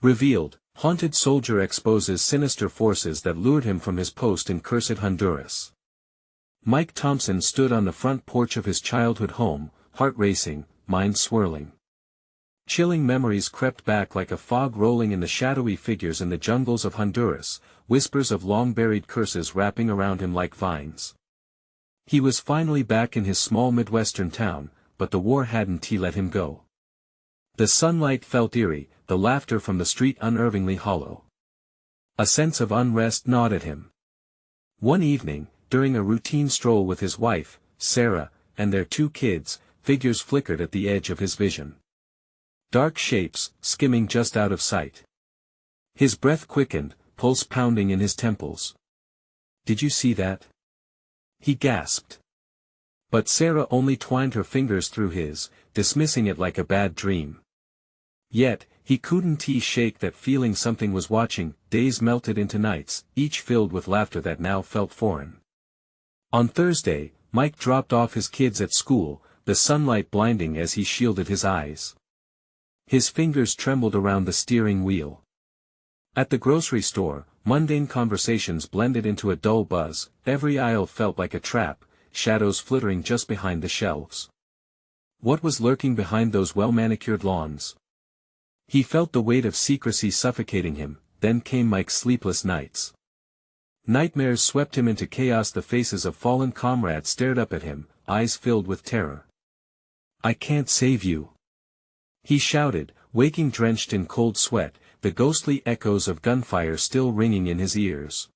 Revealed, haunted soldier exposes sinister forces that lured him from his post in cursed Honduras. Mike Thompson stood on the front porch of his childhood home, heart racing, mind swirling. Chilling memories crept back like a fog rolling in the shadowy figures in the jungles of Honduras, whispers of long-buried curses wrapping around him like vines. He was finally back in his small Midwestern town, but the war hadn't let him go. The sunlight felt eerie, the laughter from the street unnervingly hollow. A sense of unrest gnawed at him. One evening, during a routine stroll with his wife, Sarah, and their 2 kids, figures flickered at the edge of his vision. Dark shapes, skimming just out of sight. His breath quickened, pulse pounding in his temples. "Did you see that?" he gasped. But Sarah only twined her fingers through his, dismissing it like a bad dream. Yet, he couldn't shake that feeling something was watching. Days melted into nights, each filled with laughter that now felt foreign. On Thursday, Mike dropped off his kids at school, the sunlight blinding as he shielded his eyes. His fingers trembled around the steering wheel. At the grocery store, mundane conversations blended into a dull buzz. Every aisle felt like a trap, shadows flittering just behind the shelves. What was lurking behind those well-manicured lawns? He felt the weight of secrecy suffocating him. Then came Mike's sleepless nights. Nightmares swept him into chaos. The faces of fallen comrades stared up at him, eyes filled with terror. "I can't save you," he shouted, waking drenched in cold sweat, the ghostly echoes of gunfire still ringing in his ears.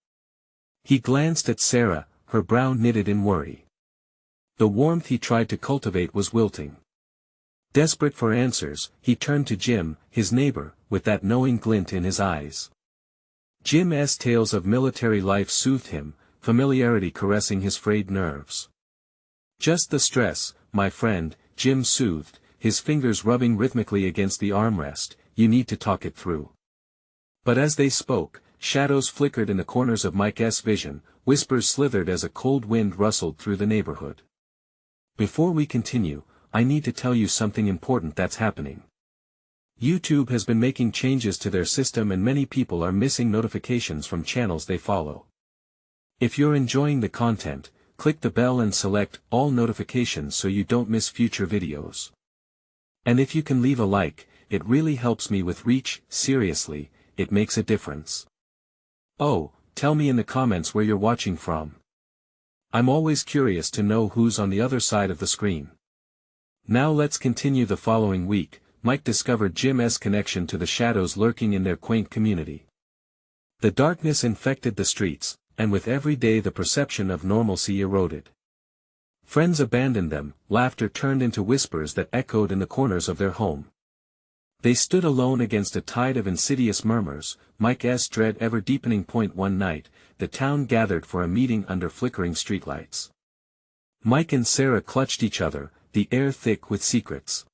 He glanced at Sarah, her brow knitted in worry. The warmth he tried to cultivate was wilting. Desperate for answers, he turned to Jim, his neighbor, with that knowing glint in his eyes. Jim's tales of military life soothed him, familiarity caressing his frayed nerves. "Just the stress, my friend," Jim soothed, his fingers rubbing rhythmically against the armrest. "You need to talk it through." But as they spoke, shadows flickered in the corners of Mike's vision, whispers slithered as a cold wind rustled through the neighborhood. "Before we continue, I need to tell you something important that's happening. YouTube has been making changes to their system and many people are missing notifications from channels they follow. If you're enjoying the content, click the bell and select all notifications so you don't miss future videos. And if you can leave a like, it really helps me with reach. Seriously, it makes a difference. Oh, tell me in the comments where you're watching from. I'm always curious to know who's on the other side of the screen. Now let's continue. The following week, Mike discovered Jim's connection to the shadows lurking in their quaint community. The darkness infected the streets, and with every day the perception of normalcy eroded. Friends abandoned them, laughter turned into whispers that echoed in the corners of their home. They stood alone against a tide of insidious murmurs. Mike's dread ever deepening. One night, the town gathered for a meeting under flickering streetlights. Mike and Sarah clutched each other, the air thick with secrets.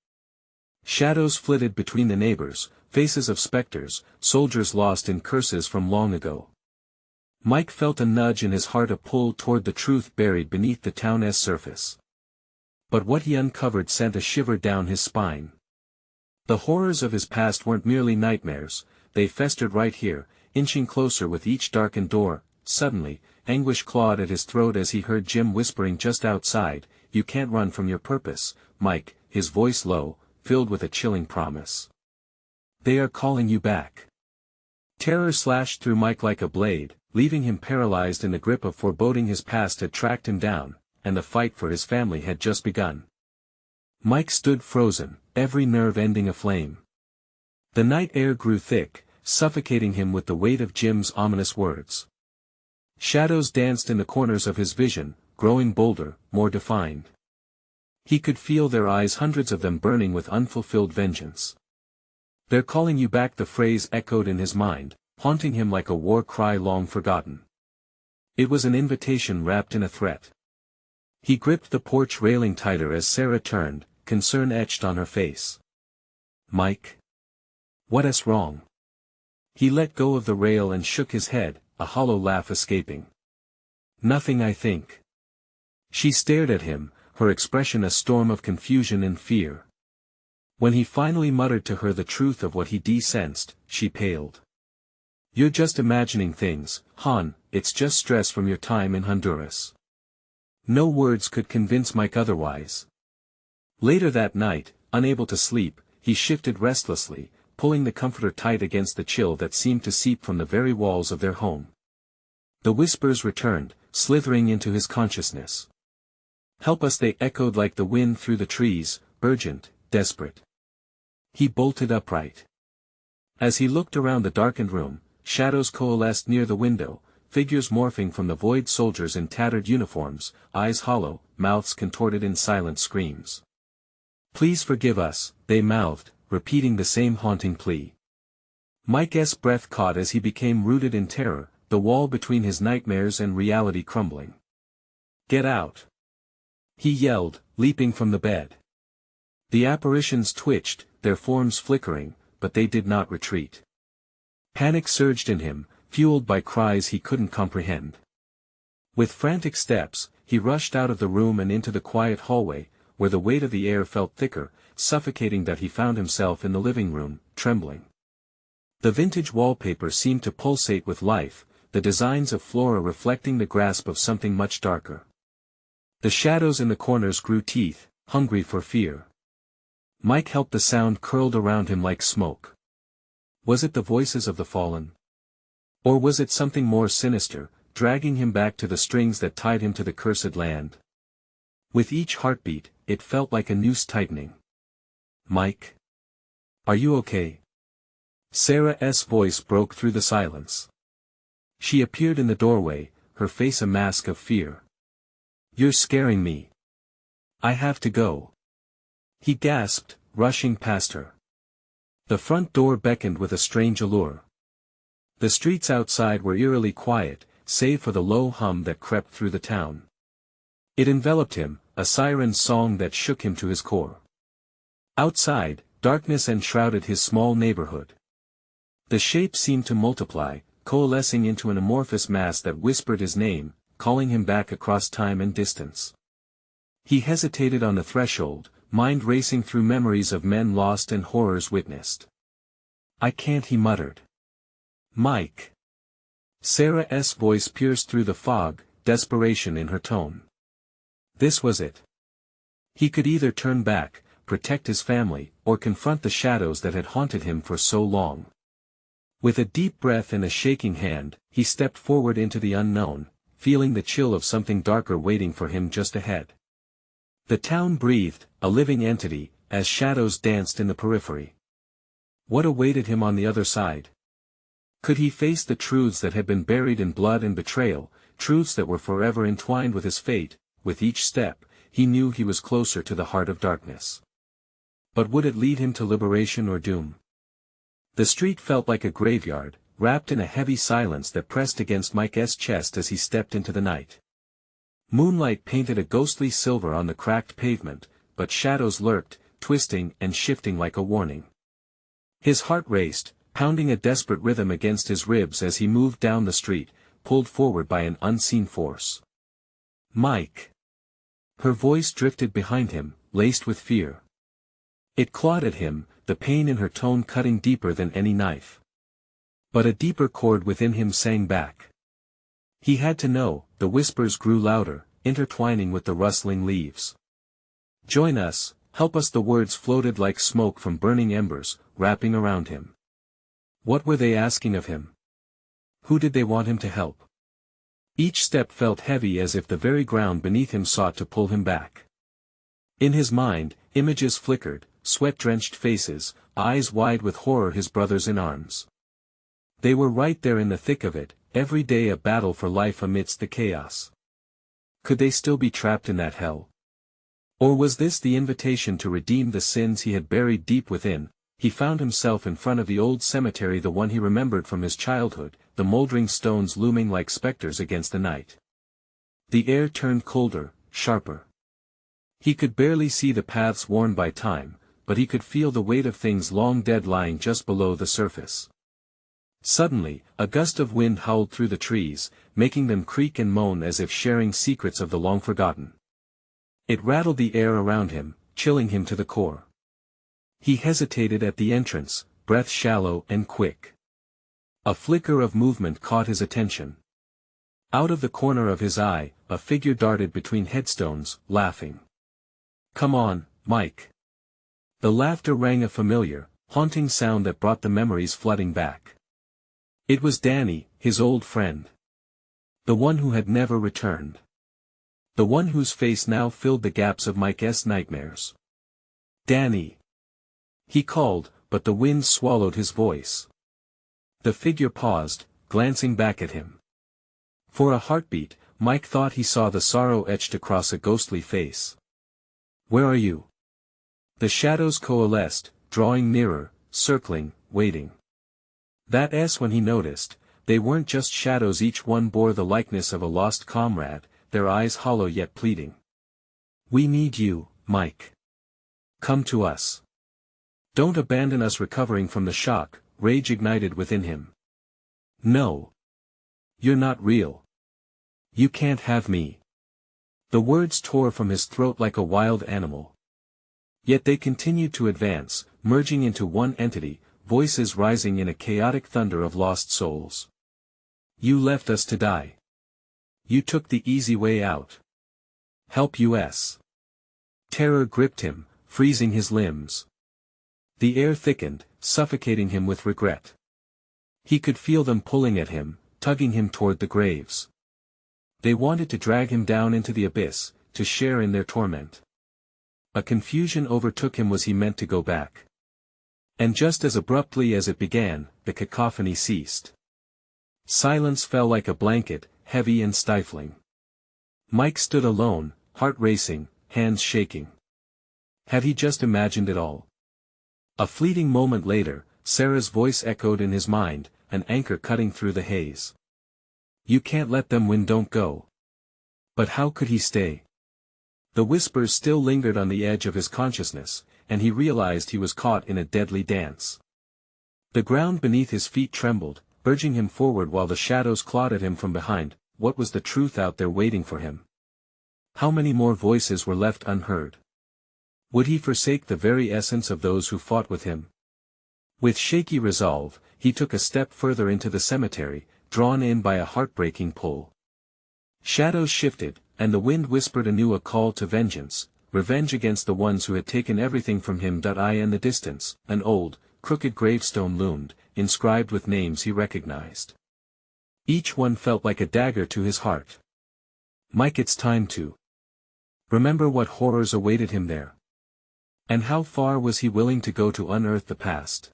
Shadows flitted between the neighbors, faces of specters, soldiers lost in curses from long ago. Mike felt a nudge in his heart, a pull toward the truth buried beneath the town's surface. But what he uncovered sent a shiver down his spine. The horrors of his past weren't merely nightmares, they festered right here, inching closer with each darkened door. Suddenly, anguish clawed at his throat as he heard Jim whispering just outside, "You can't run from your purpose, Mike," his voice low, filled with a chilling promise. "They are calling you back." Terror slashed through Mike like a blade, leaving him paralyzed in the grip of foreboding. His past had tracked him down, and the fight for his family had just begun. Mike stood frozen, every nerve ending aflame. The night air grew thick, suffocating him with the weight of Jim's ominous words. Shadows danced in the corners of his vision, growing bolder, more defined. He could feel their eyes, hundreds of them burning with unfulfilled vengeance. "They're calling you back," the phrase echoed in his mind, haunting him like a war cry long forgotten. It was an invitation wrapped in a threat. He gripped the porch railing tighter as Sarah turned, concern etched on her face. "Mike? What's wrong?" He let go of the rail and shook his head, a hollow laugh escaping. "Nothing, I think." She stared at him, her expression a storm of confusion and fear. When he finally muttered to her the truth of what he sensed, she paled. "You're just imagining things, Han, it's just stress from your time in Honduras." No words could convince Mike otherwise. Later that night, unable to sleep, he shifted restlessly, pulling the comforter tight against the chill that seemed to seep from the very walls of their home. The whispers returned, slithering into his consciousness. "Help us," they echoed like the wind through the trees, urgent, desperate. He bolted upright. As he looked around the darkened room, shadows coalesced near the window, figures morphing from the void, soldiers in tattered uniforms, eyes hollow, mouths contorted in silent screams. "Please forgive us," they mouthed, repeating the same haunting plea. Mike's breath caught as he became rooted in terror, the wall between his nightmares and reality crumbling. "Get out!" he yelled, leaping from the bed. The apparitions twitched, their forms flickering, but they did not retreat. Panic surged in him, fueled by cries he couldn't comprehend. With frantic steps, he rushed out of the room and into the quiet hallway, where the weight of the air felt thicker, suffocating, that he found himself in the living room, trembling. The vintage wallpaper seemed to pulsate with life, the designs of Flora reflecting the grasp of something much darker. The shadows in the corners grew teeth, hungry for fear. Mike helped the sound curled around him like smoke. Was it the voices of the fallen? Or was it something more sinister, dragging him back to the strings that tied him to the cursed land? With each heartbeat, it felt like a noose tightening. "Mike? Are you okay?" Sarah's voice broke through the silence. She appeared in the doorway, her face a mask of fear. "You're scaring me. I have to go," he gasped, rushing past her. The front door beckoned with a strange allure. The streets outside were eerily quiet, save for the low hum that crept through the town. It enveloped him, a siren's song that shook him to his core. Outside, darkness enshrouded his small neighborhood. The shapes seemed to multiply, coalescing into an amorphous mass that whispered his name, calling him back across time and distance. He hesitated on the threshold, mind racing through memories of men lost and horrors witnessed. "I can't," he muttered. "Mike." Sarah's voice pierced through the fog, desperation in her tone. This was it. He could either turn back, protect his family, or confront the shadows that had haunted him for so long. With a deep breath and a shaking hand, he stepped forward into the unknown, feeling the chill of something darker waiting for him just ahead. The town breathed, a living entity, as shadows danced in the periphery. What awaited him on the other side? Could he face the truths that had been buried in blood and betrayal, truths that were forever entwined with his fate? With each step, he knew he was closer to the heart of darkness. But would it lead him to liberation or doom? The street felt like a graveyard, wrapped in a heavy silence that pressed against Mike's chest as he stepped into the night. Moonlight painted a ghostly silver on the cracked pavement, but shadows lurked, twisting and shifting like a warning. His heart raced, pounding a desperate rhythm against his ribs as he moved down the street, pulled forward by an unseen force. "Mike!" Her voice drifted behind him, laced with fear. It clawed at him, the pain in her tone cutting deeper than any knife. But a deeper chord within him sang back. He had to know. The whispers grew louder, intertwining with the rustling leaves. "Join us, help us." The words floated like smoke from burning embers, wrapping around him. What were they asking of him? Who did they want him to help? Each step felt heavy, as if the very ground beneath him sought to pull him back. In his mind, images flickered, sweat-drenched faces, eyes wide with horror, his brothers in arms. They were right there in the thick of it, every day a battle for life amidst the chaos. Could they still be trapped in that hell? Or was this the invitation to redeem the sins he had buried deep within? He found himself in front of the old cemetery, the one he remembered from his childhood, the moldering stones looming like specters against the night. The air turned colder, sharper. He could barely see the paths worn by time, but he could feel the weight of things long dead lying just below the surface. Suddenly, a gust of wind howled through the trees, making them creak and moan as if sharing secrets of the long forgotten. It rattled the air around him, chilling him to the core. He hesitated at the entrance, breath shallow and quick. A flicker of movement caught his attention. Out of the corner of his eye, a figure darted between headstones, laughing. "Come on, Mike." The laughter rang a familiar, haunting sound that brought the memories flooding back. It was Danny, his old friend. The one who had never returned. The one whose face now filled the gaps of Mike's nightmares. "Danny!" He called, but the wind swallowed his voice. The figure paused, glancing back at him. For a heartbeat, Mike thought he saw the sorrow etched across a ghostly face. "Where are you?" The shadows coalesced, drawing nearer, circling, waiting. That's when he noticed, they weren't just shadows, each one bore the likeness of a lost comrade, their eyes hollow yet pleading. "We need you, Mike. Come to us. Don't abandon us." Recovering from the shock, rage ignited within him. "No. You're not real. You can't have me." The words tore from his throat like a wild animal. Yet they continued to advance, merging into one entity, voices rising in a chaotic thunder of lost souls. "You left us to die. You took the easy way out. Help us." Terror gripped him, freezing his limbs. The air thickened, suffocating him with regret. He could feel them pulling at him, tugging him toward the graves. They wanted to drag him down into the abyss, to share in their torment. A confusion overtook him. Was he meant to go back? And just as abruptly as it began, the cacophony ceased. Silence fell like a blanket, heavy and stifling. Mike stood alone, heart racing, hands shaking. Had he just imagined it all? A fleeting moment later, Sarah's voice echoed in his mind, an anchor cutting through the haze. "You can't let them win, don't go." But how could he stay? The whispers still lingered on the edge of his consciousness, and he realized he was caught in a deadly dance. The ground beneath his feet trembled, urging him forward while the shadows clawed at him from behind. What was the truth out there waiting for him? How many more voices were left unheard? Would he forsake the very essence of those who fought with him? With shaky resolve, he took a step further into the cemetery, drawn in by a heartbreaking pull. Shadows shifted, and the wind whispered anew a call to vengeance, revenge against the ones who had taken everything from him. In the distance, an old, crooked gravestone loomed, inscribed with names he recognized. Each one felt like a dagger to his heart. Mike, it's time to remember what horrors awaited him there. And how far was he willing to go to unearth the past?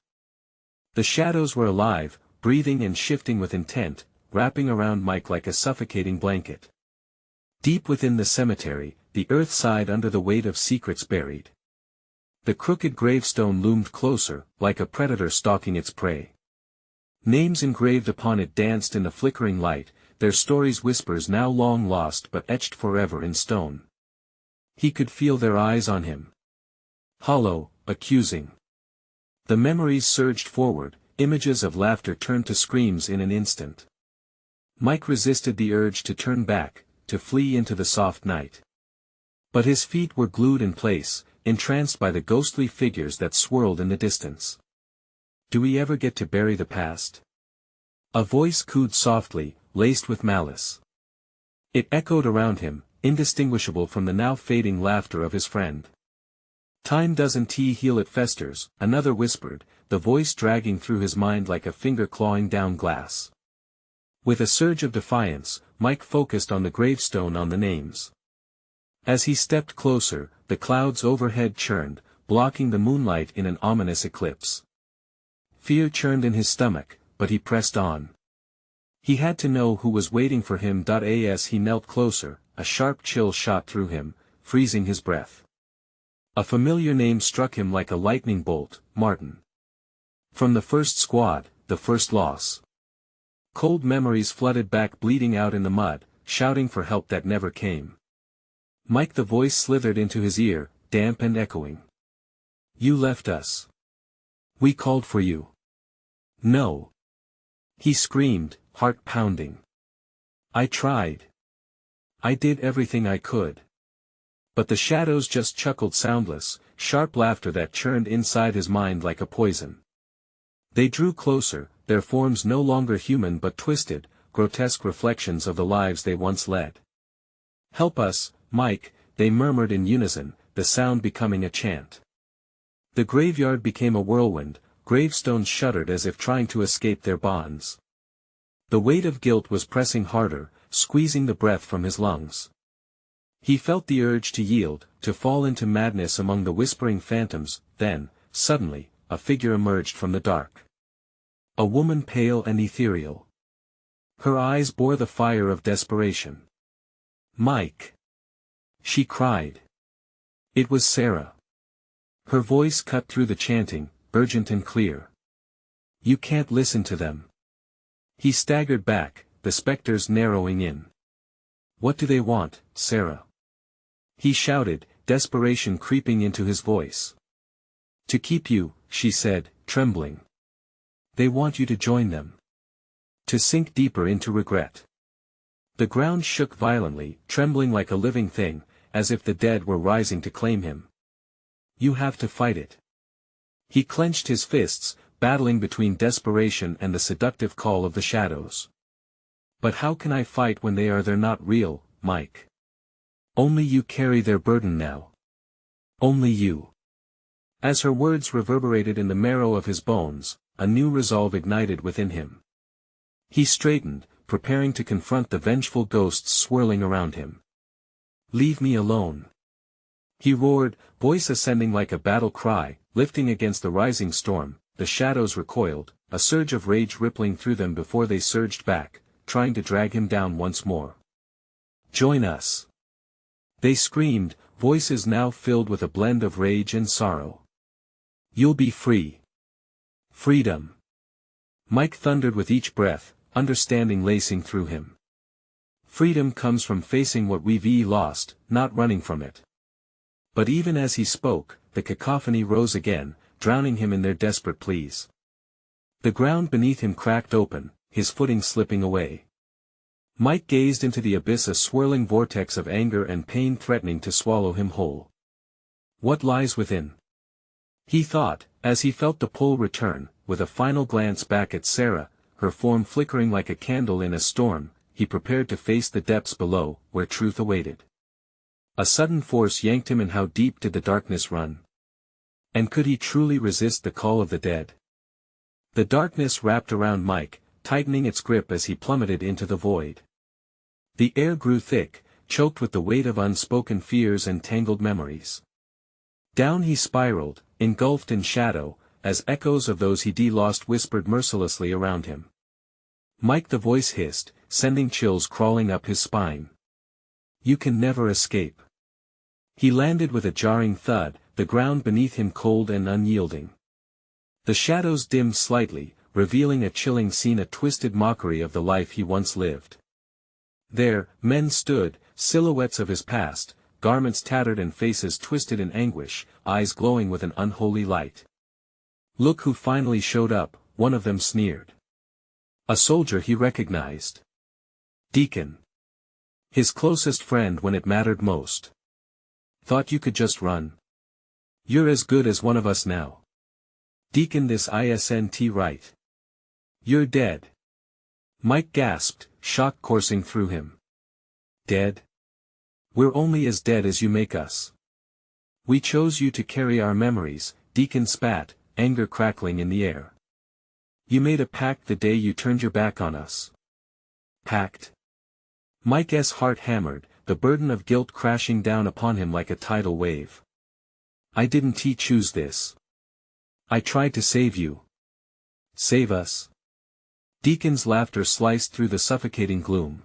The shadows were alive, breathing and shifting with intent, wrapping around Mike like a suffocating blanket. Deep within the cemetery, the earth sighed under the weight of secrets buried. The crooked gravestone loomed closer, like a predator stalking its prey. Names engraved upon it danced in the flickering light, their stories whispers now long lost but etched forever in stone. He could feel their eyes on him. Hollow, accusing. The memories surged forward, images of laughter turned to screams in an instant. Mike resisted the urge to turn back, to flee into the soft night. But his feet were glued in place, entranced by the ghostly figures that swirled in the distance. Do we ever get to bury the past? A voice cooed softly, laced with malice. It echoed around him, indistinguishable from the now fading laughter of his friend. Time doesn't heal, it festers, another whispered, the voice dragging through his mind like a finger clawing down glass. With a surge of defiance, Mike focused on the gravestone on the names. As he stepped closer, the clouds overhead churned, blocking the moonlight in an ominous eclipse. Fear churned in his stomach, but he pressed on. He had to know who was waiting for him. As he knelt closer, a sharp chill shot through him, freezing his breath. A familiar name struck him like a lightning bolt, Martin. From the first squad, the first loss. Cold memories flooded back, bleeding out in the mud, shouting for help that never came. Mike, the voice slithered into his ear, damp and echoing. You left us. We called for you. No. He screamed, heart pounding. I tried. I did everything I could. But the shadows just chuckled soundless, sharp laughter that churned inside his mind like a poison. They drew closer, their forms no longer human but twisted, grotesque reflections of the lives they once led. "Help us, Mike," they murmured in unison, the sound becoming a chant. The graveyard became a whirlwind, gravestones shuddered as if trying to escape their bonds. The weight of guilt was pressing harder, squeezing the breath from his lungs. He felt the urge to yield, to fall into madness among the whispering phantoms, then, suddenly, a figure emerged from the dark. A woman pale and ethereal. Her eyes bore the fire of desperation. "Mike!" she cried. It was Sarah. Her voice cut through the chanting, urgent and clear. "You can't listen to them." He staggered back, the specters narrowing in. "What do they want, Sarah?" he shouted, desperation creeping into his voice. "To keep you," she said, trembling. "They want you to join them. To sink deeper into regret." The ground shook violently, trembling like a living thing, as if the dead were rising to claim him. "You have to fight it." He clenched his fists, battling between desperation and the seductive call of the shadows. "But how can I fight when they're not real, Mike? Only you carry their burden now. Only you." As her words reverberated in the marrow of his bones, a new resolve ignited within him. He straightened, preparing to confront the vengeful ghosts swirling around him. "Leave me alone," he roared, voice ascending like a battle cry, lifting against the rising storm. The shadows recoiled, a surge of rage rippling through them before they surged back, trying to drag him down once more. "Join us!" they screamed, voices now filled with a blend of rage and sorrow. "You'll be free. Freedom!" Mike thundered with each breath, understanding lacing through him. "Freedom comes from facing what we've lost, not running from it." But even as he spoke, the cacophony rose again, drowning him in their desperate pleas. The ground beneath him cracked open, his footing slipping away. Mike gazed into the abyss, a swirling vortex of anger and pain threatening to swallow him whole. "What lies within?" he thought, as he felt the pull return, with a final glance back at Sarah, her form flickering like a candle in a storm. He prepared to face the depths below, where truth awaited. A sudden force yanked him, and how deep did the darkness run? And could he truly resist the call of the dead? The darkness wrapped around Mike, tightening its grip as he plummeted into the void. The air grew thick, choked with the weight of unspoken fears and tangled memories. Down he spiraled, engulfed in shadow, as echoes of those he'd lost whispered mercilessly around him. "Mike," the voice hissed, sending chills crawling up his spine. "You can never escape." He landed with a jarring thud, the ground beneath him cold and unyielding. The shadows dimmed slightly, revealing a chilling scene, a twisted mockery of the life he once lived. There, men stood, silhouettes of his past, garments tattered and faces twisted in anguish, eyes glowing with an unholy light. "Look who finally showed up," one of them sneered. A soldier he recognized. Deacon. His closest friend when it mattered most. "Thought you could just run? You're as good as one of us now." "Deacon, this isn't right. You're dead." Mike gasped, shock coursing through him. "Dead? We're only as dead as you make us. We chose you to carry our memories," Deacon spat, anger crackling in the air. "You made a pact the day you turned your back on us." "Pact?" Mike's heart hammered, the burden of guilt crashing down upon him like a tidal wave. "I didn't choose this. I tried to save you." "Save us?" Deacon's laughter sliced through the suffocating gloom.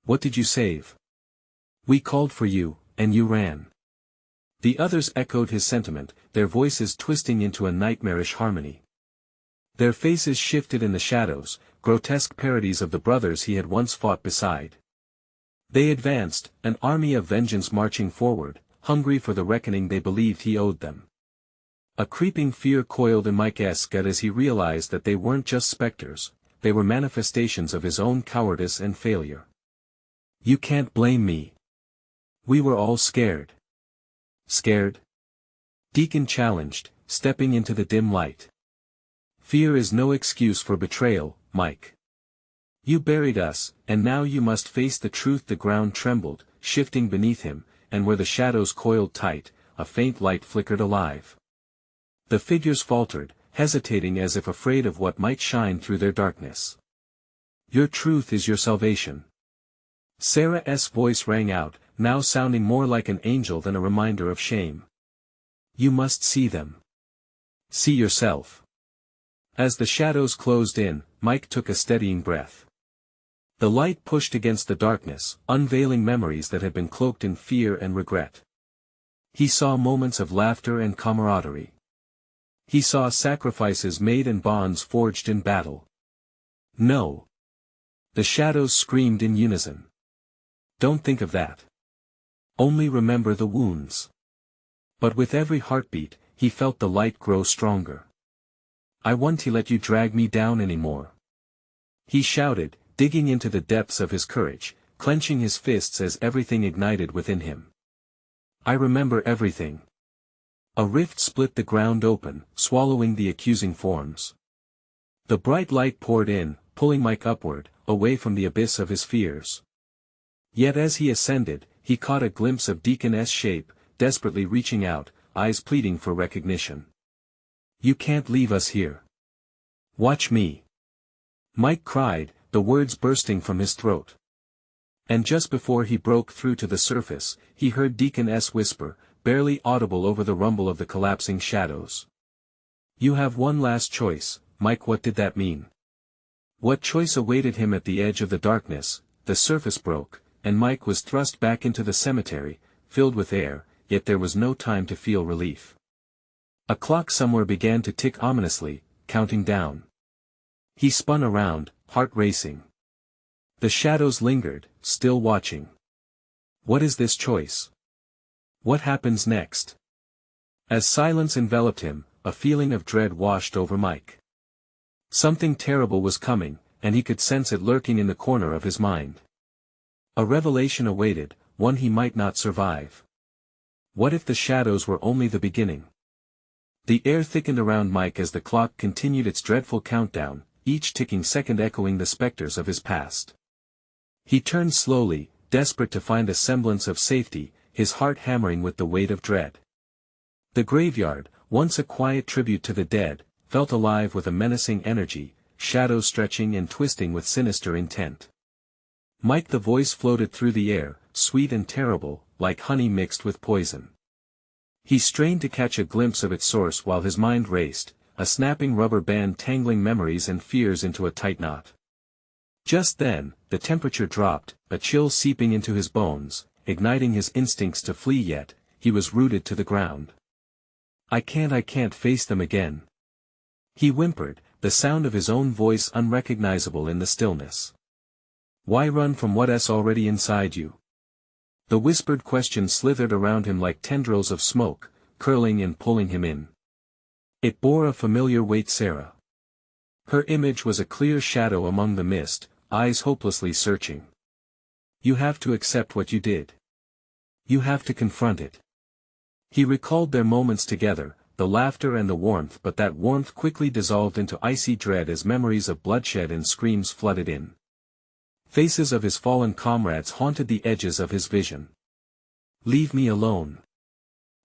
"What did you save? We called for you, and you ran." The others echoed his sentiment, their voices twisting into a nightmarish harmony. Their faces shifted in the shadows, grotesque parodies of the brothers he had once fought beside. They advanced, an army of vengeance marching forward, hungry for the reckoning they believed he owed them. A creeping fear coiled in Mike's gut as he realized that they weren't just specters, they were manifestations of his own cowardice and failure. "You can't blame me," We were all scared. Scared? Deacon challenged, stepping into the dim light. Fear is no excuse for betrayal, Mike. You buried us, and now you must face the truth. The ground trembled, shifting beneath him, and where the shadows coiled tight, a faint light flickered alive. The figures faltered, hesitating as if afraid of what might shine through their darkness. Your truth is your salvation. Sarah's voice rang out, now sounding more like an angel than a reminder of shame. You must see them. See yourself. As the shadows closed in, Mike took a steadying breath. The light pushed against the darkness, unveiling memories that had been cloaked in fear and regret. He saw moments of laughter and camaraderie. He saw sacrifices made and bonds forged in battle. No. The shadows screamed in unison. Don't think of that. Only remember the wounds. But with every heartbeat, he felt the light grow stronger. I won't let you drag me down anymore. He shouted, digging into the depths of his courage, clenching his fists as everything ignited within him. I remember everything. A rift split the ground open, swallowing the accusing forms. The bright light poured in, pulling Mike upward, away from the abyss of his fears. Yet as he ascended, he caught a glimpse of Deacon's shape, desperately reaching out, eyes pleading for recognition. You can't leave us here. Watch me. Mike cried, the words bursting from his throat. And just before he broke through to the surface, he heard Deacon's whisper, barely audible over the rumble of the collapsing shadows. You have one last choice, Mike. What did that mean? What choice awaited him at the edge of the darkness? The surface broke, and Mike was thrust back into the cemetery, filled with air, yet there was no time to feel relief. A clock somewhere began to tick ominously, counting down. He spun around, heart racing. The shadows lingered, still watching. What is this choice? What happens next? As silence enveloped him, a feeling of dread washed over Mike. Something terrible was coming, and he could sense it lurking in the corner of his mind. A revelation awaited, one he might not survive. What if the shadows were only the beginning? The air thickened around Mike as the clock continued its dreadful countdown, each ticking second echoing the specters of his past. He turned slowly, desperate to find a semblance of safety, his heart hammering with the weight of dread. The graveyard, once a quiet tribute to the dead, felt alive with a menacing energy, shadows stretching and twisting with sinister intent. Mike, the voice floated through the air, sweet and terrible, like honey mixed with poison. He strained to catch a glimpse of its source while his mind raced, a snapping rubber band tangling memories and fears into a tight knot. Just then, the temperature dropped, a chill seeping into his bones, igniting his instincts to flee, yet he was rooted to the ground. I can't face them again. He whimpered, the sound of his own voice unrecognizable in the stillness. Why run from what's already inside you? The whispered question slithered around him like tendrils of smoke, curling and pulling him in. It bore a familiar weight. Sarah. Her image was a clear shadow among the mist, eyes hopelessly searching. You have to accept what you did. You have to confront it. He recalled their moments together, the laughter and the warmth, but that warmth quickly dissolved into icy dread as memories of bloodshed and screams flooded in. Faces of his fallen comrades haunted the edges of his vision. Leave me alone.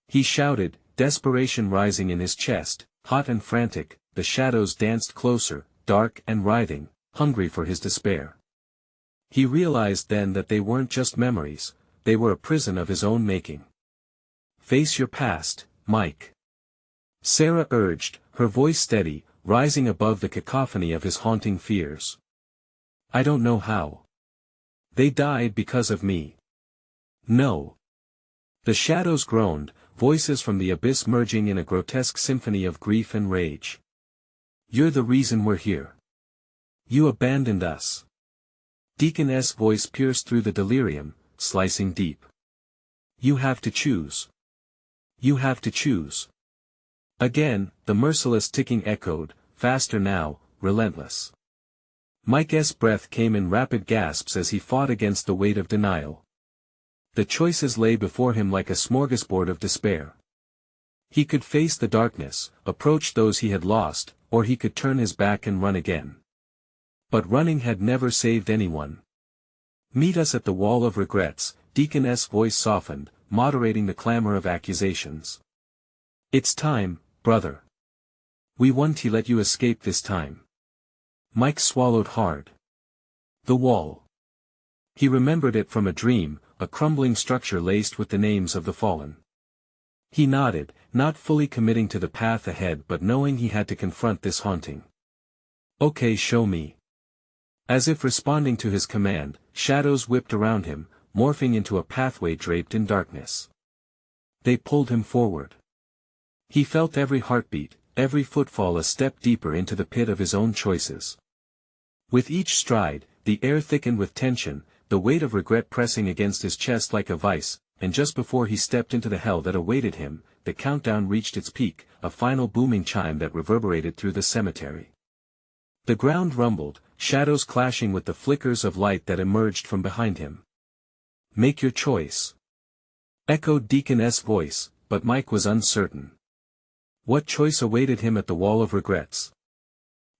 He shouted, desperation rising in his chest, hot and frantic. The shadows danced closer, dark and writhing, hungry for his despair. He realized then that they weren't just memories, they were a prison of his own making. Face your past, Mike. Sarah urged, her voice steady, rising above the cacophony of his haunting fears. I don't know how. They died because of me. No. The shadows groaned, voices from the abyss merging in a grotesque symphony of grief and rage. You're the reason we're here. You abandoned us. Deacon's voice pierced through the delirium, slicing deep. You have to choose. You have to choose. Again, the merciless ticking echoed, faster now, relentless. Mike's breath came in rapid gasps as he fought against the weight of denial. The choices lay before him like a smorgasbord of despair. He could face the darkness, approach those he had lost, or he could turn his back and run again. But running had never saved anyone. "Meet us at the wall of regrets," Deacon's voice softened, moderating the clamor of accusations. "It's time, brother. We won't let you escape this time." Mike swallowed hard. The wall. He remembered it from a dream, a crumbling structure laced with the names of the fallen. He nodded, not fully committing to the path ahead but knowing he had to confront this haunting. "Okay, show me." As if responding to his command, shadows whipped around him, morphing into a pathway draped in darkness. They pulled him forward. He felt every heartbeat, every footfall a step deeper into the pit of his own choices. With each stride, the air thickened with tension, the weight of regret pressing against his chest like a vice, and just before he stepped into the hell that awaited him, the countdown reached its peak, a final booming chime that reverberated through the cemetery. The ground rumbled, shadows clashing with the flickers of light that emerged from behind him. "Make your choice," echoed Deacon's voice, but Mike was uncertain. What choice awaited him at the wall of regrets?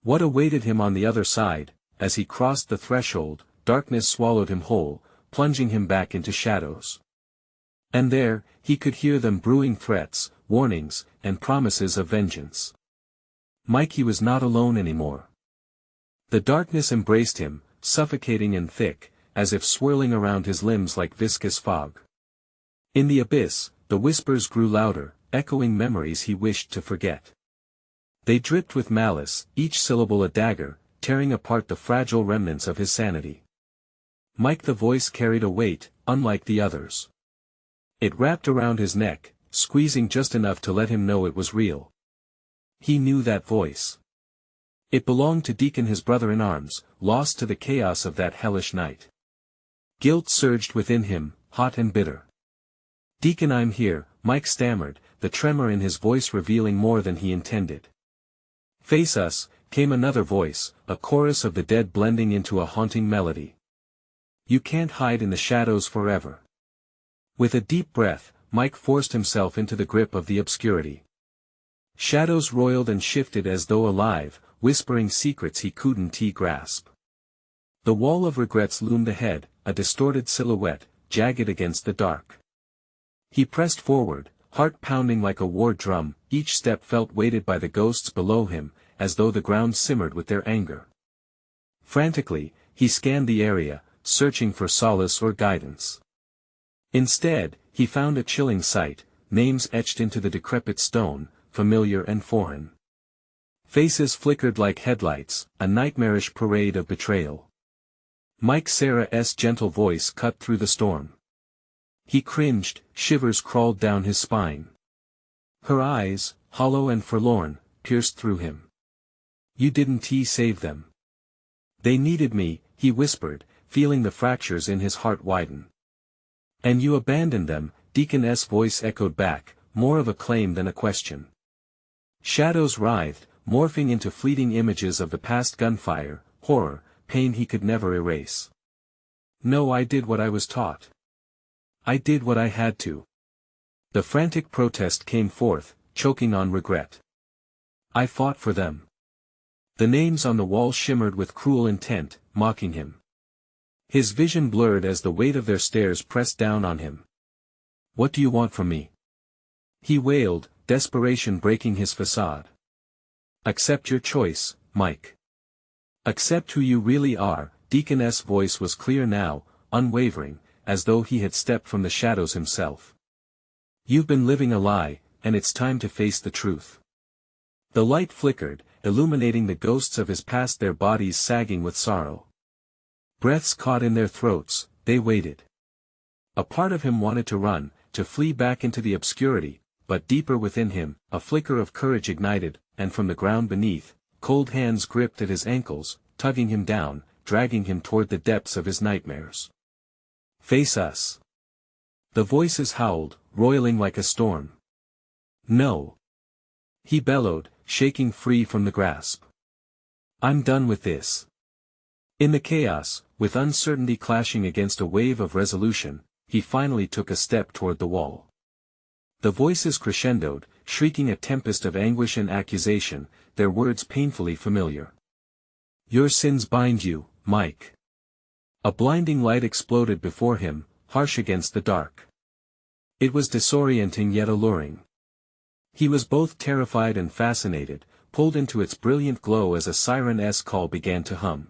What awaited him on the other side? As he crossed the threshold, darkness swallowed him whole, plunging him back into shadows. And there, he could hear them brewing threats, warnings, and promises of vengeance. Mikey was not alone anymore. The darkness embraced him, suffocating and thick, as if swirling around his limbs like viscous fog. In the abyss, the whispers grew louder, echoing memories he wished to forget. They dripped with malice, each syllable a dagger, tearing apart the fragile remnants of his sanity. Mike, the voice carried a weight, unlike the others. It wrapped around his neck, squeezing just enough to let him know it was real. He knew that voice. It belonged to Deacon, his brother in arms, lost to the chaos of that hellish night. Guilt surged within him, hot and bitter. "Deacon, I'm here," Mike stammered, the tremor in his voice revealing more than he intended. "Face us," came another voice, a chorus of the dead blending into a haunting melody. "You can't hide in the shadows forever." With a deep breath, Mike forced himself into the grip of the obscurity. Shadows roiled and shifted as though alive, whispering secrets he couldn't grasp. The wall of regrets loomed ahead, a distorted silhouette, jagged against the dark. He pressed forward, heart pounding like a war drum, each step felt weighted by the ghosts below him, as though the ground simmered with their anger. Frantically, he scanned the area, searching for solace or guidance. Instead, he found a chilling sight, names etched into the decrepit stone, familiar and foreign. Faces flickered like headlights, a nightmarish parade of betrayal. Mike Sarah's gentle voice cut through the storm. He cringed, shivers crawled down his spine. Her eyes, hollow and forlorn, pierced through him. "You didn't save them. They needed me," he whispered, feeling the fractures in his heart widen. "And you abandoned them," Deacon's voice echoed back, more of a claim than a question. Shadows writhed, morphing into fleeting images of the past gunfire, horror, pain he could never erase. "No, I did what I was taught. I did what I had to." The frantic protest came forth, choking on regret. "I fought for them." The names on the wall shimmered with cruel intent, mocking him. His vision blurred as the weight of their stares pressed down on him. "What do you want from me?" he wailed, desperation breaking his facade. "Accept your choice, Mike. Accept who you really are." Deacon's voice was clear now, unwavering, as though he had stepped from the shadows himself. "You've been living a lie, and it's time to face the truth." The light flickered, illuminating the ghosts of his past, their bodies sagging with sorrow. Breaths caught in their throats, they waited. A part of him wanted to run, to flee back into the obscurity, but deeper within him, a flicker of courage ignited, and from the ground beneath, cold hands gripped at his ankles, tugging him down, dragging him toward the depths of his nightmares. "Face us." The voices howled, roiling like a storm. "No," he bellowed, shaking free from the grasp. "I'm done with this." In the chaos, with uncertainty clashing against a wave of resolution, he finally took a step toward the wall. The voices crescendoed, shrieking a tempest of anguish and accusation, their words painfully familiar. "Your sins bind you, Mike." A blinding light exploded before him, harsh against the dark. It was disorienting yet alluring. He was both terrified and fascinated, pulled into its brilliant glow as a siren-esque call began to hum.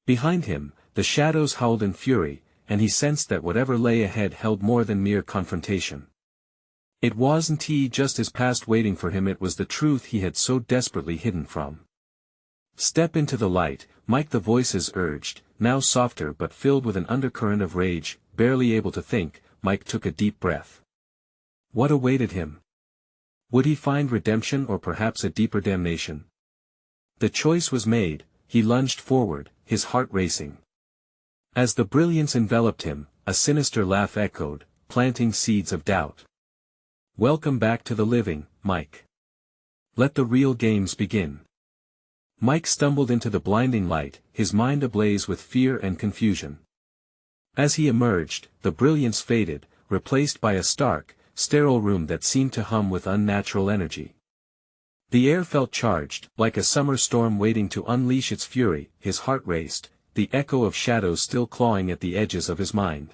Behind him, the shadows howled in fury, and he sensed that whatever lay ahead held more than mere confrontation. It wasn't just his past waiting for him, it was the truth he had so desperately hidden from. "Step into the light," Mike, the voices urged, now softer but filled with an undercurrent of rage. Barely able to think, Mike took a deep breath. What awaited him? Would he find redemption or perhaps a deeper damnation? The choice was made. He lunged forward, his heart racing. As the brilliance enveloped him, a sinister laugh echoed, planting seeds of doubt. "Welcome back to the living, Mike. Let the real games begin." Mike stumbled into the blinding light, his mind ablaze with fear and confusion. As he emerged, the brilliance faded, replaced by a stark, sterile room that seemed to hum with unnatural energy. The air felt charged, like a summer storm waiting to unleash its fury. His heart raced, the echo of shadows still clawing at the edges of his mind.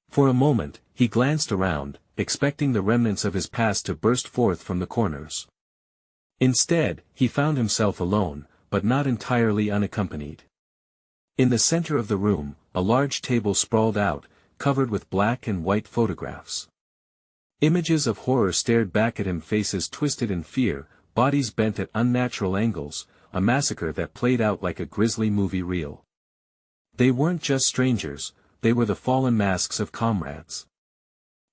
For a moment, he glanced around, expecting the remnants of his past to burst forth from the corners. Instead, he found himself alone, but not entirely unaccompanied. In the center of the room, a large table sprawled out, covered with black and white photographs. Images of horror stared back at him, faces twisted in fear, bodies bent at unnatural angles, a massacre that played out like a grisly movie reel. They weren't just strangers, they were the fallen masks of comrades.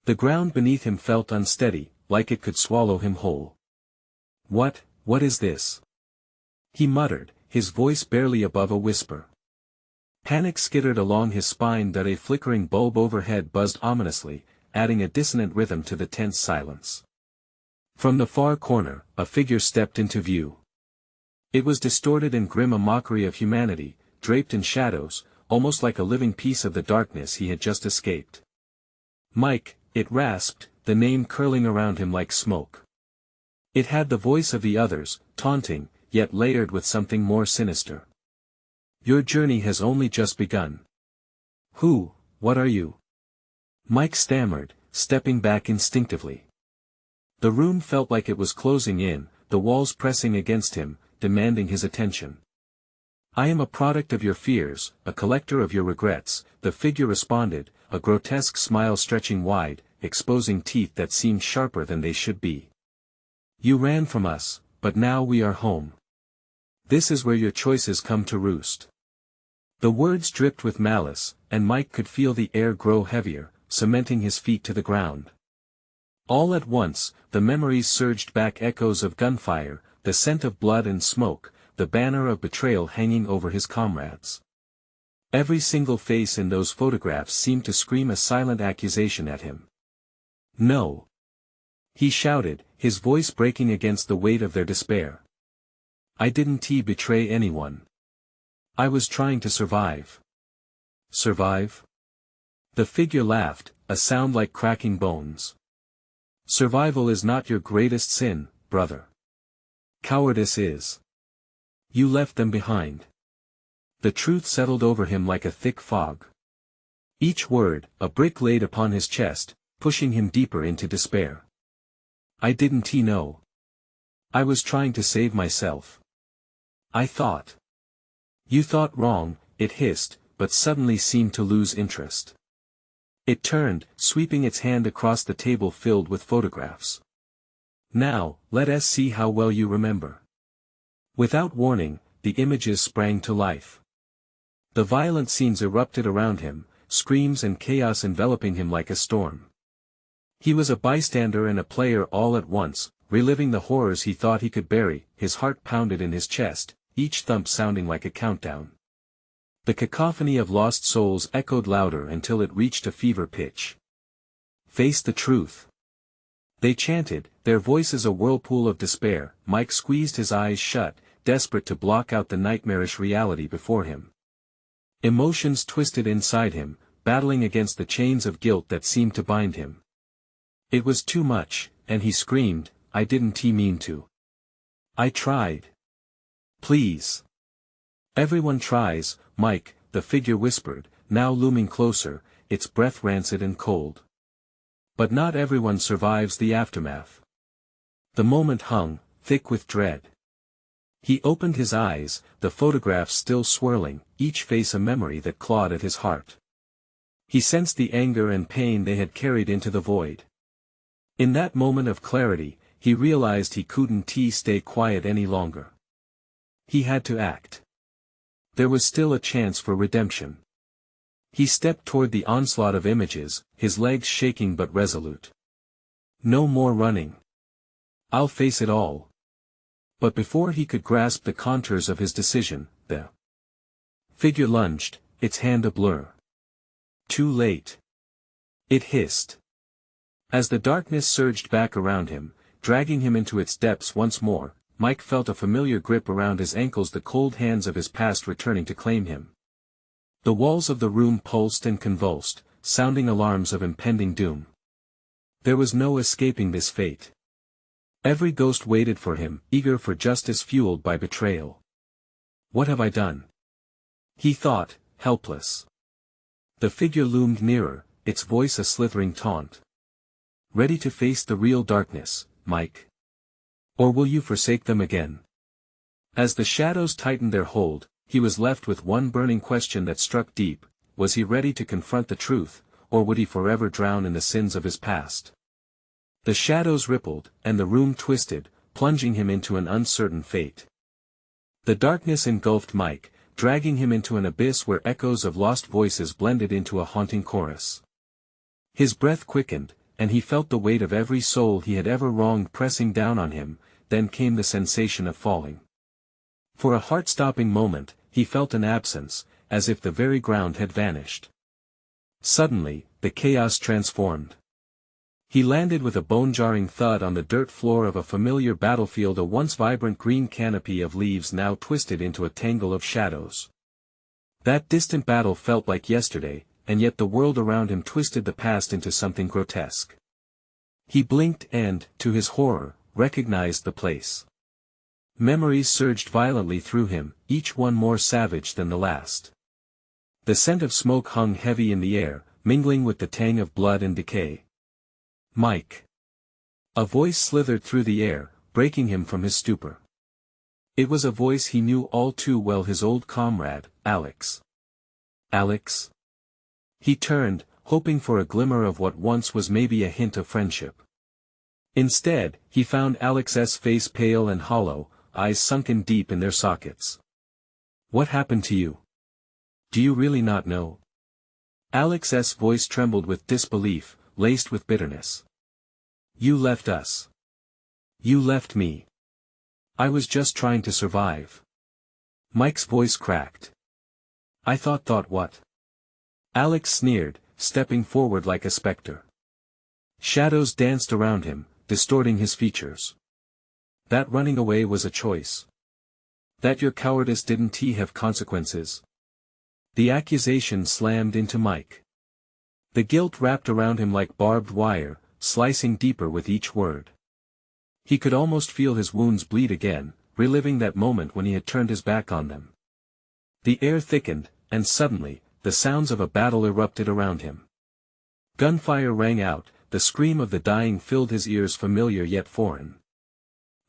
The ground beneath him felt unsteady, like it could swallow him whole. What is this?" he muttered, his voice barely above a whisper. Panic skittered along his spine, that a flickering bulb overhead buzzed ominously, adding a dissonant rhythm to the tense silence. From the far corner, a figure stepped into view. It was distorted and grim, a mockery of humanity, draped in shadows, almost like a living piece of the darkness he had just escaped. "Mike," it rasped, the name curling around him like smoke. It had the voice of the others, taunting, yet layered with something more sinister. "Your journey has only just begun." What are you?" Mike stammered, stepping back instinctively. The room felt like it was closing in, the walls pressing against him, demanding his attention. "I am a product of your fears, a collector of your regrets," the figure responded, a grotesque smile stretching wide, exposing teeth that seemed sharper than they should be. "You ran from us, but now we are home. This is where your choices come to roost." The words dripped with malice, and Mike could feel the air grow heavier, cementing his feet to the ground. All at once, the memories surged back, echoes of gunfire, the scent of blood and smoke, the banner of betrayal hanging over his comrades. Every single face in those photographs seemed to scream a silent accusation at him. "No!" he shouted, his voice breaking against the weight of their despair. "I didn't betray anyone. I was trying to survive." "Survive?" The figure laughed, a sound like cracking bones. "Survival is not your greatest sin, brother. Cowardice is. You left them behind." The truth settled over him like a thick fog. Each word, a brick laid upon his chest, pushing him deeper into despair. "I didn't know. I was trying to save myself. I thought." "You thought wrong," it hissed, but suddenly seemed to lose interest. It turned, sweeping its hand across the table filled with photographs. "Now, let us see how well you remember." Without warning, the images sprang to life. The violent scenes erupted around him, screams and chaos enveloping him like a storm. He was a bystander and a player all at once, reliving the horrors he thought he could bury. His heart pounded in his chest, each thump sounding like a countdown. The cacophony of lost souls echoed louder until it reached a fever pitch. "Face the truth," they chanted, their voices a whirlpool of despair. Mike squeezed his eyes shut, desperate to block out the nightmarish reality before him. Emotions twisted inside him, battling against the chains of guilt that seemed to bind him. It was too much, and he screamed, "I didn't mean to. I tried. Please." "Everyone tries, Mike," the figure whispered, now looming closer, its breath rancid and cold. "But not everyone survives the aftermath." The moment hung, thick with dread. He opened his eyes, the photographs still swirling, each face a memory that clawed at his heart. He sensed the anger and pain they had carried into the void. In that moment of clarity, he realized he couldn't stay quiet any longer. He had to act. There was still a chance for redemption. He stepped toward the onslaught of images, his legs shaking but resolute. "No more running. I'll face it all." But before he could grasp the contours of his decision, the figure lunged, its hand a blur. Too late. It hissed. As the darkness surged back around him, dragging him into its depths once more, Mike felt a familiar grip around his ankles, the cold hands of his past returning to claim him. The walls of the room pulsed and convulsed, sounding alarms of impending doom. There was no escaping this fate. Every ghost waited for him, eager for justice fueled by betrayal. "What have I done?" he thought, helpless. The figure loomed nearer, its voice a slithering taunt. "Ready to face the real darkness, Mike? Or will you forsake them again?" As the shadows tightened their hold, he was left with one burning question that struck deep: was he ready to confront the truth, or would he forever drown in the sins of his past? The shadows rippled, and the room twisted, plunging him into an uncertain fate. The darkness engulfed Mike, dragging him into an abyss where echoes of lost voices blended into a haunting chorus. His breath quickened, and he felt the weight of every soul he had ever wronged pressing down on him. Then came the sensation of falling. For a heart-stopping moment, he felt an absence, as if the very ground had vanished. Suddenly, the chaos transformed. He landed with a bone-jarring thud on the dirt floor of a familiar battlefield, a once vibrant green canopy of leaves now twisted into a tangle of shadows. That distant battle felt like yesterday, and yet the world around him twisted the past into something grotesque. He blinked and, to his horror, recognized the place. Memories surged violently through him, each one more savage than the last. The scent of smoke hung heavy in the air, mingling with the tang of blood and decay. "Mike!" A voice slithered through the air, breaking him from his stupor. It was a voice he knew all too well, his old comrade, Alex. "Alex?" He turned, hoping for a glimmer of what once was maybe a hint of friendship. Instead, he found Alex's face pale and hollow, eyes sunken deep in their sockets. "What happened to you? Do you really not know?" Alex's voice trembled with disbelief, laced with bitterness. "You left us. You left me. I was just trying to survive." Mike's voice cracked. "I thought what?" Alex sneered, stepping forward like a specter. Shadows danced around him, distorting his features. "That running away was a choice. That your cowardice didn't have consequences." The accusation slammed into Mike. The guilt wrapped around him like barbed wire, slicing deeper with each word. He could almost feel his wounds bleed again, reliving that moment when he had turned his back on them. The air thickened, and suddenly, the sounds of a battle erupted around him. Gunfire rang out, the scream of the dying filled his ears, familiar yet foreign.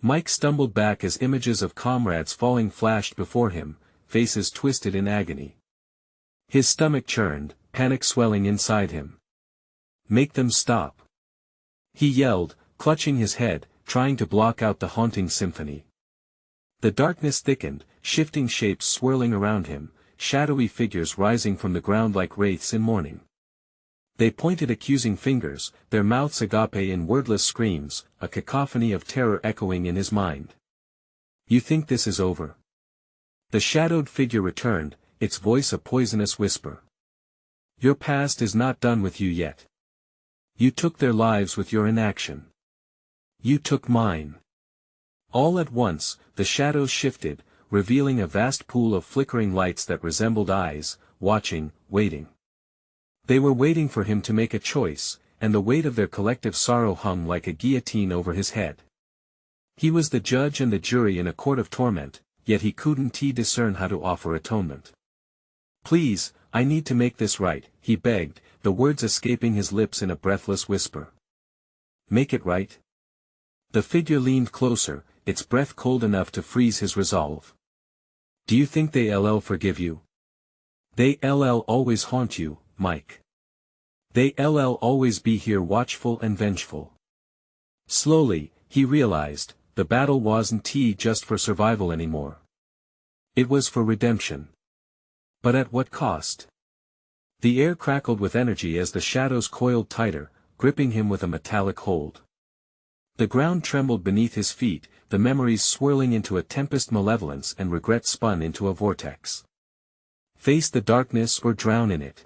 Mike stumbled back as images of comrades falling flashed before him, faces twisted in agony. His stomach churned, panic swelling inside him. "Make them stop!" he yelled, clutching his head, trying to block out the haunting symphony. The darkness thickened, shifting shapes swirling around him, shadowy figures rising from the ground like wraiths in mourning. They pointed accusing fingers, their mouths agape in wordless screams, a cacophony of terror echoing in his mind. "You think this is over?" The shadowed figure returned, its voice a poisonous whisper. "Your past is not done with you yet. You took their lives with your inaction. You took mine." All at once, the shadows shifted, revealing a vast pool of flickering lights that resembled eyes, watching, waiting. They were waiting for him to make a choice, and the weight of their collective sorrow hung like a guillotine over his head. He was the judge and the jury in a court of torment, yet he couldn't discern how to offer atonement. "Please, I need to make this right," he begged, the words escaping his lips in a breathless whisper. "Make it right?" The figure leaned closer, its breath cold enough to freeze his resolve. "Do you think they'll forgive you? They'll always haunt you, Mike. They'll always be here watchful and vengeful." Slowly, he realized, the battle wasn't just for survival anymore. It was for redemption. But at what cost? The air crackled with energy as the shadows coiled tighter, gripping him with a metallic hold. The ground trembled beneath his feet, the memories swirling into a tempest, malevolence and regret spun into a vortex. Face the darkness or drown in it.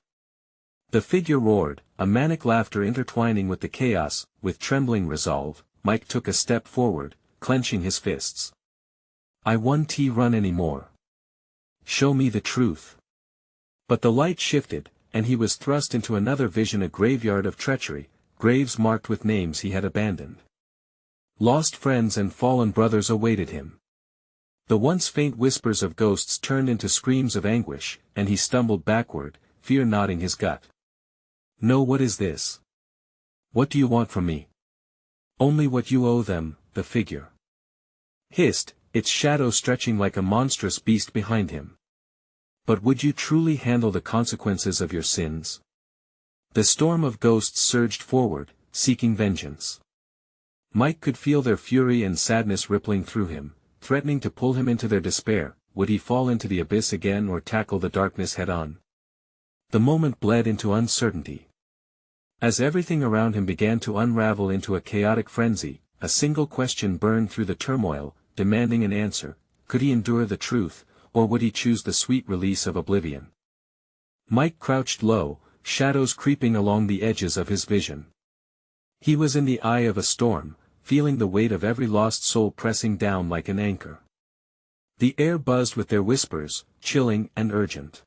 The figure roared, a manic laughter intertwining with the chaos. With trembling resolve, Mike took a step forward, clenching his fists. "I won't run anymore. Show me the truth." But the light shifted, and he was thrust into another vision, a graveyard of treachery, graves marked with names he had abandoned. Lost friends and fallen brothers awaited him. The once faint whispers of ghosts turned into screams of anguish, and he stumbled backward, fear knotting his gut. "No, what is this? What do you want from me?" "Only what you owe them," the figure hissed, its shadow stretching like a monstrous beast behind him. "But would you truly handle the consequences of your sins?" The storm of ghosts surged forward, seeking vengeance. Mike could feel their fury and sadness rippling through him, threatening to pull him into their despair. Would he fall into the abyss again or tackle the darkness head-on? The moment bled into uncertainty. As everything around him began to unravel into a chaotic frenzy, a single question burned through the turmoil, demanding an answer. Could he endure the truth, or would he choose the sweet release of oblivion? Mike crouched low, shadows creeping along the edges of his vision. He was in the eye of a storm, feeling the weight of every lost soul pressing down like an anchor. The air buzzed with their whispers, chilling and urgent.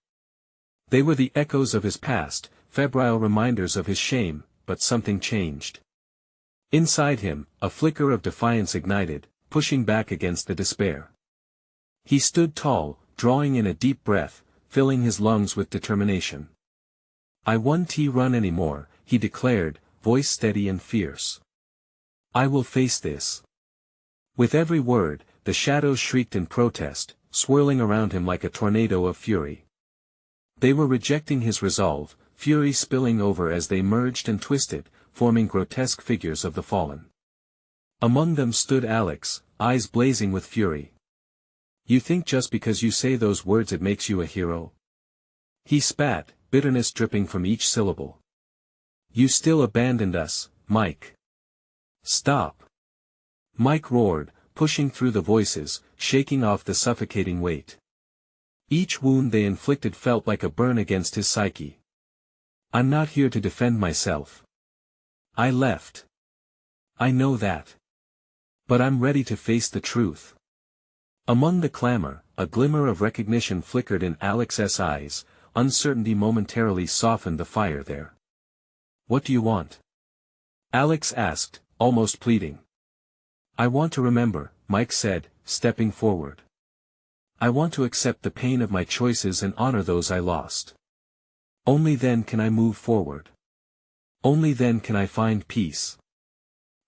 They were the echoes of his past, febrile reminders of his shame, but something changed. Inside him, a flicker of defiance ignited, pushing back against the despair. He stood tall, drawing in a deep breath, filling his lungs with determination. "I won't run anymore," he declared, voice steady and fierce. "I will face this." With every word, the shadows shrieked in protest, swirling around him like a tornado of fury. They were rejecting his resolve, fury spilling over as they merged and twisted, forming grotesque figures of the fallen. Among them stood Alex, eyes blazing with fury. "You think just because you say those words it makes you a hero?" He spat, bitterness dripping from each syllable. "You still abandoned us, Mike." "Stop!" Mike roared, pushing through the voices, shaking off the suffocating weight. Each wound they inflicted felt like a burn against his psyche. "I'm not here to defend myself. I left. I know that. But I'm ready to face the truth." Among the clamor, a glimmer of recognition flickered in Alex's eyes, uncertainty momentarily softened the fire there. "What do you want?" Alex asked, almost pleading. "I want to remember," Mike said, stepping forward. "I want to accept the pain of my choices and honor those I lost. Only then can I move forward. Only then can I find peace."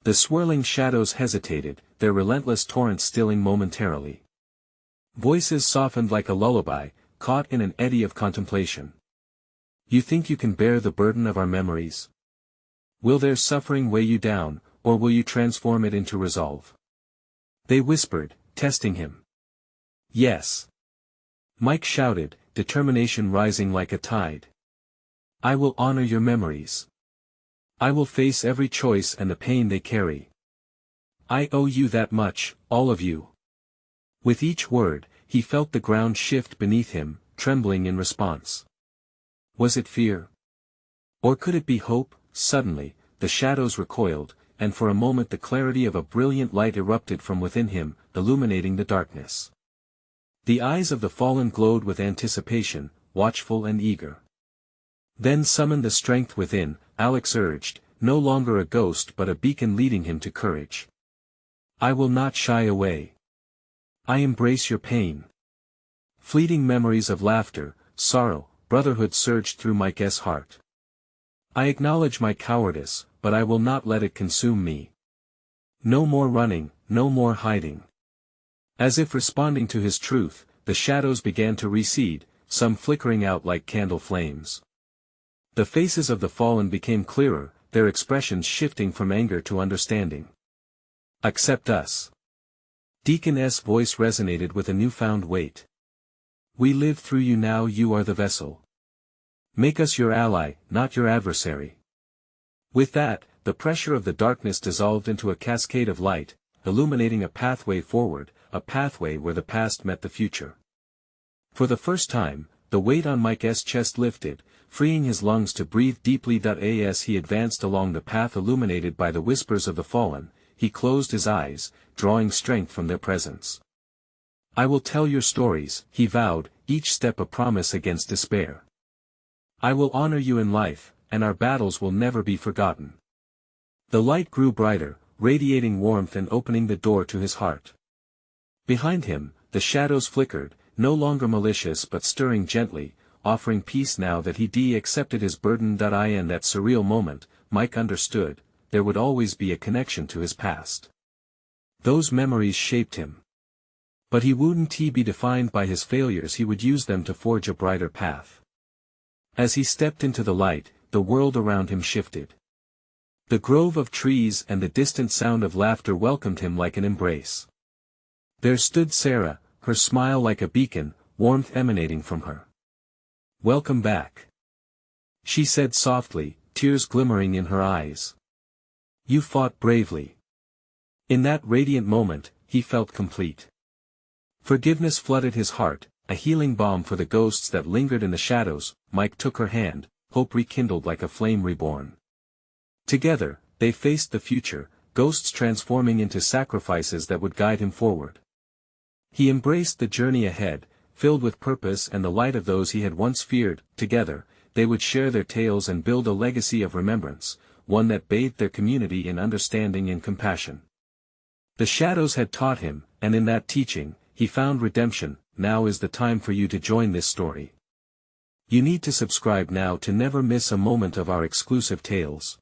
The swirling shadows hesitated, their relentless torrent stilling momentarily. Voices softened like a lullaby, caught in an eddy of contemplation. "You think you can bear the burden of our memories? Will their suffering weigh you down, or will you transform it into resolve?" They whispered, testing him. "Yes." Mike shouted, determination rising like a tide. "I will honor your memories. I will face every choice and the pain they carry. I owe you that much, all of you." With each word, he felt the ground shift beneath him, trembling in response. Was it fear? Or could it be hope? Suddenly, the shadows recoiled, and for a moment the clarity of a brilliant light erupted from within him, illuminating the darkness. The eyes of the fallen glowed with anticipation, watchful and eager. Then summon the strength within, Alex urged, no longer a ghost but a beacon leading him to courage. I will not shy away. I embrace your pain. Fleeting memories of laughter, sorrow, brotherhood surged through Mike's heart. I acknowledge my cowardice, but I will not let it consume me. No more running, no more hiding. As if responding to his truth, the shadows began to recede, some flickering out like candle flames. The faces of the fallen became clearer, their expressions shifting from anger to understanding. Accept us. Deacon's voice resonated with a newfound weight. We live through you now, you are the vessel. Make us your ally, not your adversary. With that, the pressure of the darkness dissolved into a cascade of light, illuminating a pathway forward, a pathway where the past met the future. For the first time, the weight on Mike's chest lifted, freeing his lungs to breathe deeply. As he advanced along the path illuminated by the whispers of the fallen, he closed his eyes, drawing strength from their presence. I will tell your stories, he vowed, each step a promise against despair. I will honor you in life, and our battles will never be forgotten. The light grew brighter, radiating warmth and opening the door to his heart. Behind him, the shadows flickered, no longer malicious but stirring gently, offering peace now that he accepted his burden. In that surreal moment, Mike understood, there would always be a connection to his past. Those memories shaped him. But he wouldn't be defined by his failures, he would use them to forge a brighter path. As he stepped into the light, the world around him shifted. The grove of trees and the distant sound of laughter welcomed him like an embrace. There stood Sarah, her smile like a beacon, warmth emanating from her. Welcome back. She said softly, tears glimmering in her eyes. You fought bravely. In that radiant moment, he felt complete. Forgiveness flooded his heart, a healing balm for the ghosts that lingered in the shadows. Mike took her hand, hope rekindled like a flame reborn. Together, they faced the future, ghosts transforming into sacrifices that would guide him forward. He embraced the journey ahead, filled with purpose and the light of those he had once feared. Together, they would share their tales and build a legacy of remembrance, one that bathed their community in understanding and compassion. The shadows had taught him, and in that teaching, he found redemption. Now is the time for you to join this story. You need to subscribe now to never miss a moment of our exclusive tales.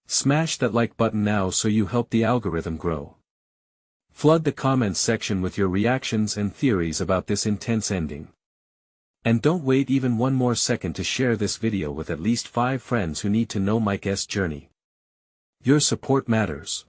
Smash that like button now so you help the algorithm grow. Flood the comments section with your reactions and theories about this intense ending. And don't wait even one more second to share this video with at least 5 friends who need to know Mike's journey. Your support matters.